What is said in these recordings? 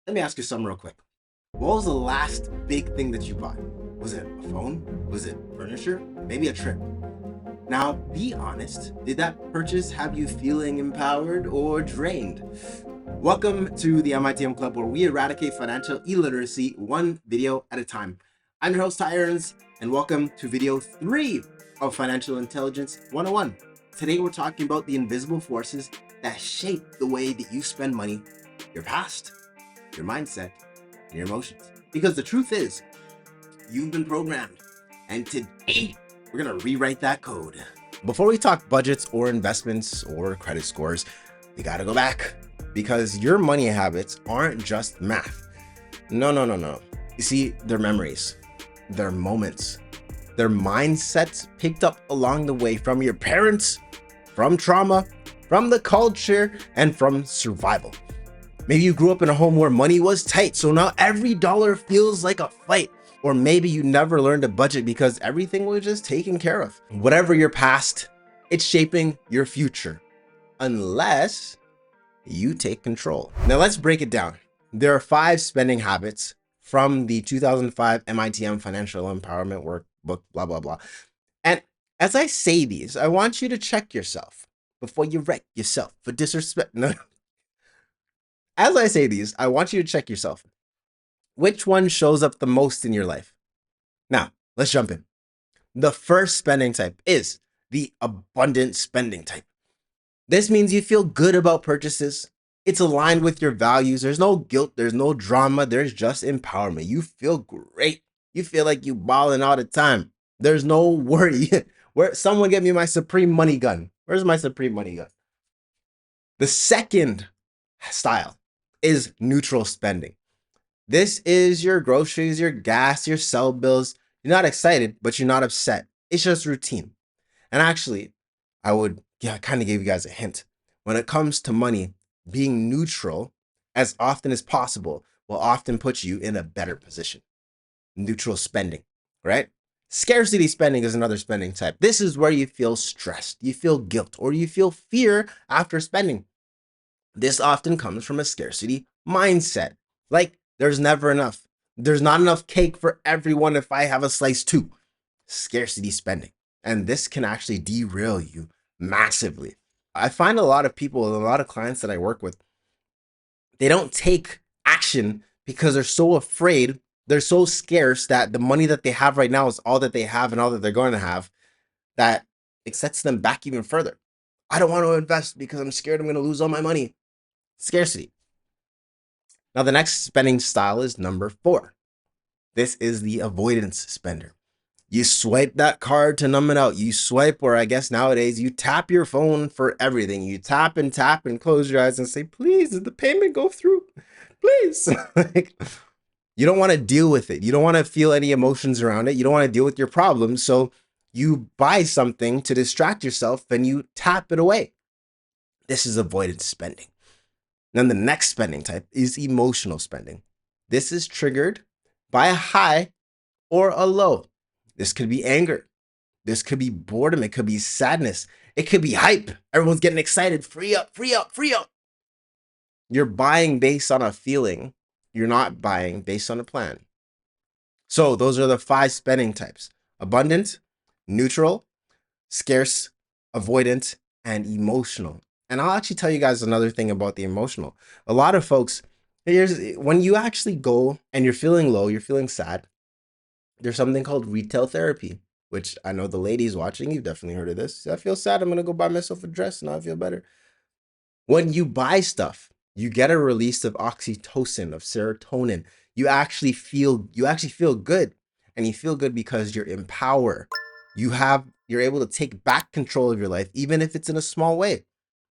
Let me ask you something real quick. What was the last big thing that you bought? Was it a phone? Was it furniture? Maybe a trip? Now, be honest. Did that purchase have you feeling empowered or drained? Welcome to the MITM Club, where we eradicate financial illiteracy one video at a time. I'm your host, Tye Aarons, and welcome to video 3 of Financial Intelligence 101. Today, we're talking about the invisible forces that shape the way that you spend money, your past, your mindset, and your emotions. Because the truth is, you've been programmed, and today we're gonna rewrite that code. Before we talk budgets or investments or credit scores, we gotta go back, because your money habits aren't just math. No. You see, they're memories, they're moments, they're mindsets picked up along the way from your parents, from trauma, from the culture, and from survival. Maybe you grew up in a home where money was tight, so now every dollar feels like a fight. Or maybe you never learned a budget because everything was just taken care of. Whatever your past, it's shaping your future, unless you take control. Now let's break it down. There are 5 spending habits from the 2005 MITM Financial Empowerment Workbook, blah, blah, blah. And as I say these, I want you to check yourself before you wreck yourself for disrespect. No. As I say these, I want you to check yourself. Which one shows up the most in your life? Now, let's jump in. The first spending type is the abundant spending type. This means you feel good about purchases. It's aligned with your values. There's no guilt. There's no drama. There's just empowerment. You feel great. You feel like you balling all the time. There's no worry. Where someone get me my supreme money gun. Where's my supreme money gun? The second style is neutral spending. This is your groceries, your gas, your cell bills. You're not excited, but you're not upset. It's just routine. And actually, I kind of give you guys a hint. When it comes to money, being neutral as often as possible will often put you in a better position. Neutral spending, right? Scarcity spending is another spending type. This is where you feel stressed, you feel guilt, or you feel fear after spending. This often comes from a scarcity mindset. Like, there's never enough. There's not enough cake for everyone if I have a slice too. Scarcity spending. And this can actually derail you massively. I find a lot of people, a lot of clients that I work with, they don't take action because they're so afraid, they're so scarce that the money that they have right now is all that they have and all that they're going to have, that it sets them back even further. I don't want to invest because I'm scared I'm going to lose all my money. Scarcity. Now, the next spending style is number 4. This is the avoidance spender. You swipe that card to numb it out. You swipe, or I guess nowadays you tap your phone for everything. You tap and close your eyes and say, please, did the payment go through? Please. Like, you don't want to deal with it. You don't want to feel any emotions around it. You don't want to deal with your problems. So you buy something to distract yourself and you tap it away. This is avoidance spending. Then the next spending type is emotional spending. This is triggered by a high or a low. This could be anger. This could be boredom. It could be sadness. It could be hype. Everyone's getting excited. Free up, free up, free up. You're buying based on a feeling. You're not buying based on a plan. So those are the 5 spending types: abundant, neutral, scarce, avoidant, and emotional. And I'll actually tell you guys another thing about the emotional. A lot of folks, when you actually go and you're feeling low, you're feeling sad, there's something called retail therapy, which I know the ladies watching, you've definitely heard of this. I feel sad, I'm going to go buy myself a dress and I feel better. When you buy stuff, you get a release of oxytocin, of serotonin. You actually feel good, and you feel good because you're empowered. You're able to take back control of your life, even if it's in a small way.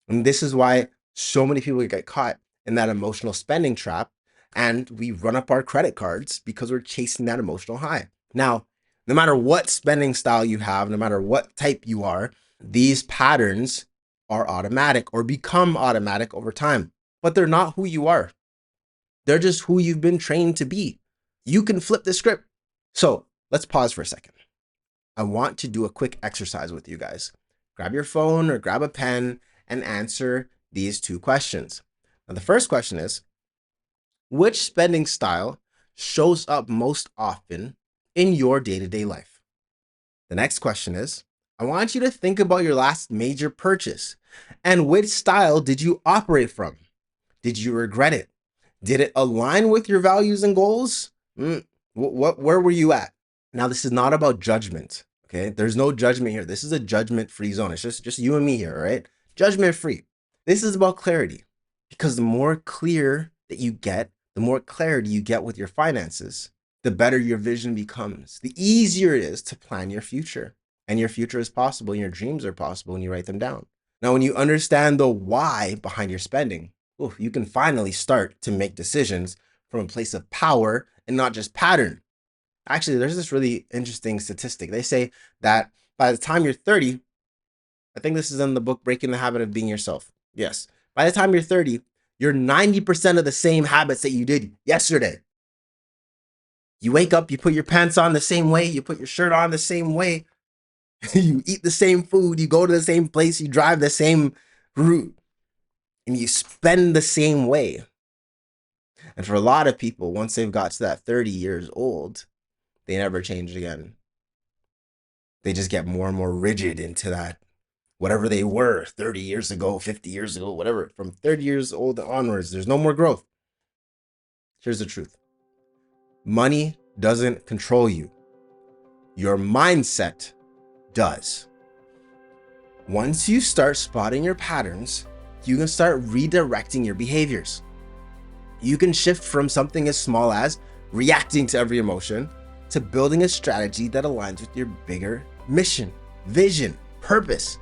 And this is why so many people get caught in that emotional spending trap, and we run up our credit cards because we're chasing that emotional high. Now, no matter what spending style you have, no matter what type you are, these patterns are automatic or become automatic over time, but they're not who you are. They're just who you've been trained to be. You can flip the script. So let's pause for a second. I want to do a quick exercise with you guys. Grab your phone or grab a pen and answer these 2 questions. Now, the first question is, Which spending style shows up most often in your day-to-day life? The next question is, I want you to think about your last major purchase and which style did you operate from? Did you regret it? Did it align with your values and goals? Where were you at? Now, this is not about judgment, okay? There's no judgment here. This is a judgment-free zone. It's just you and me here, all right? Judgment-free. This is about clarity, because the more clear that you get, the more clarity you get with your finances, the better your vision becomes. The easier it is to plan your future. And your future is possible, and your dreams are possible when you write them down. Now, when you understand the why behind your spending, you can finally start to make decisions from a place of power and not just pattern. Actually, there's this really interesting statistic. They say that by the time you're 30, I think this is in the book, Breaking the Habit of Being Yourself. Yes. By the time you're 30, you're 90% of the same habits that you did yesterday. You wake up, you put your pants on the same way, you put your shirt on the same way, you eat the same food, you go to the same place, you drive the same route, and you spend the same way. And for a lot of people, once they've got to that 30 years old, they never change again. They just get more and more rigid into that, whatever they were 30 years ago, 50 years ago, whatever. From 30 years old onwards, there's no more growth. Here's the truth. Money doesn't control you. Your mindset does. Once you start spotting your patterns, you can start redirecting your behaviors. You can shift from something as small as reacting to every emotion to building a strategy that aligns with your bigger mission, vision, purpose.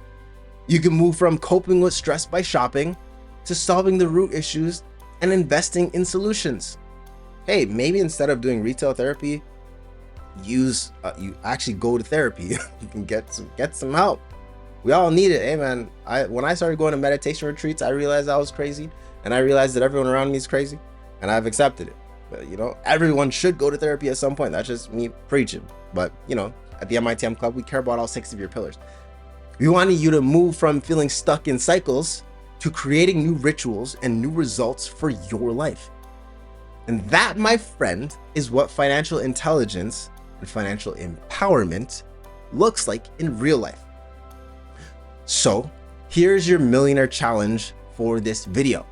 You can move from coping with stress by shopping to solving the root issues and investing in solutions. Hey, maybe instead of doing retail therapy, you actually go to therapy. You can get some help. We all need it. Hey man, when I started going to meditation retreats, I realized I was crazy, and I realized that everyone around me is crazy, and I've accepted it. But everyone should go to therapy at some point. That's just me preaching. But at the MITM Club, we care about all 6 of your pillars. We wanted you to move from feeling stuck in cycles to creating new rituals and new results for your life. And that, my friend, is what financial intelligence and financial empowerment looks like in real life. So here's your millionaire challenge for this video.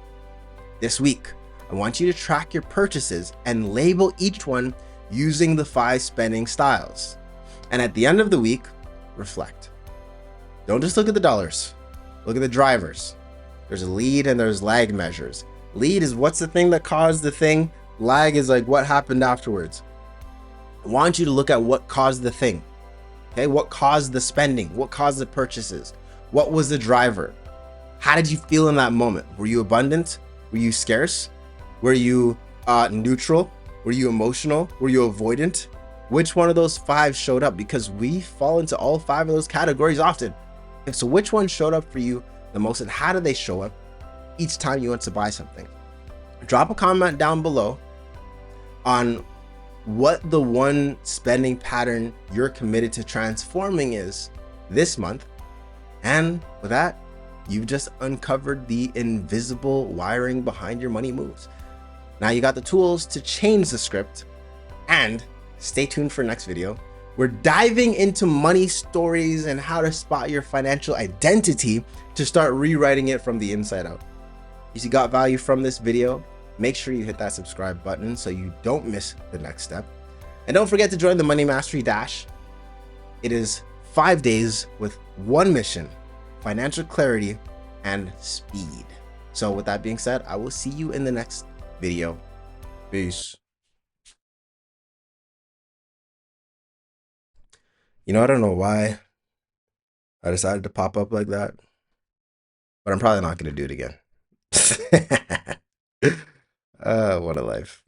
This week, I want you to track your purchases and label each one using the 5 spending styles. And at the end of the week, reflect. Don't just look at the dollars, look at the drivers. There's a lead and there's lag measures. Lead is what's the thing that caused the thing. Lag is like what happened afterwards. I want you to look at what caused the thing. Okay, what caused the spending? What caused the purchases? What was the driver? How did you feel in that moment? Were you abundant? Were you scarce? Were you neutral? Were you emotional? Were you avoidant? Which one of those 5 showed up? Because we fall into all 5 of those categories often. So which one showed up for you the most, and how did they show up each time you went to buy something? Drop a comment down below on what the one spending pattern you're committed to transforming is this month. And with that, you've just uncovered the invisible wiring behind your money moves. Now you got the tools to change the script, and stay tuned for next video. We're diving into money stories and how to spot your financial identity to start rewriting it from the inside out. If you got value from this video, make sure you hit that subscribe button so you don't miss the next step. And don't forget to join the Money Mastery Dash. It is 5 days with one mission: financial clarity and speed. So with that being said, I will see you in the next video. Peace. I don't know why I decided to pop up like that, but I'm probably not going to do it again. What a life.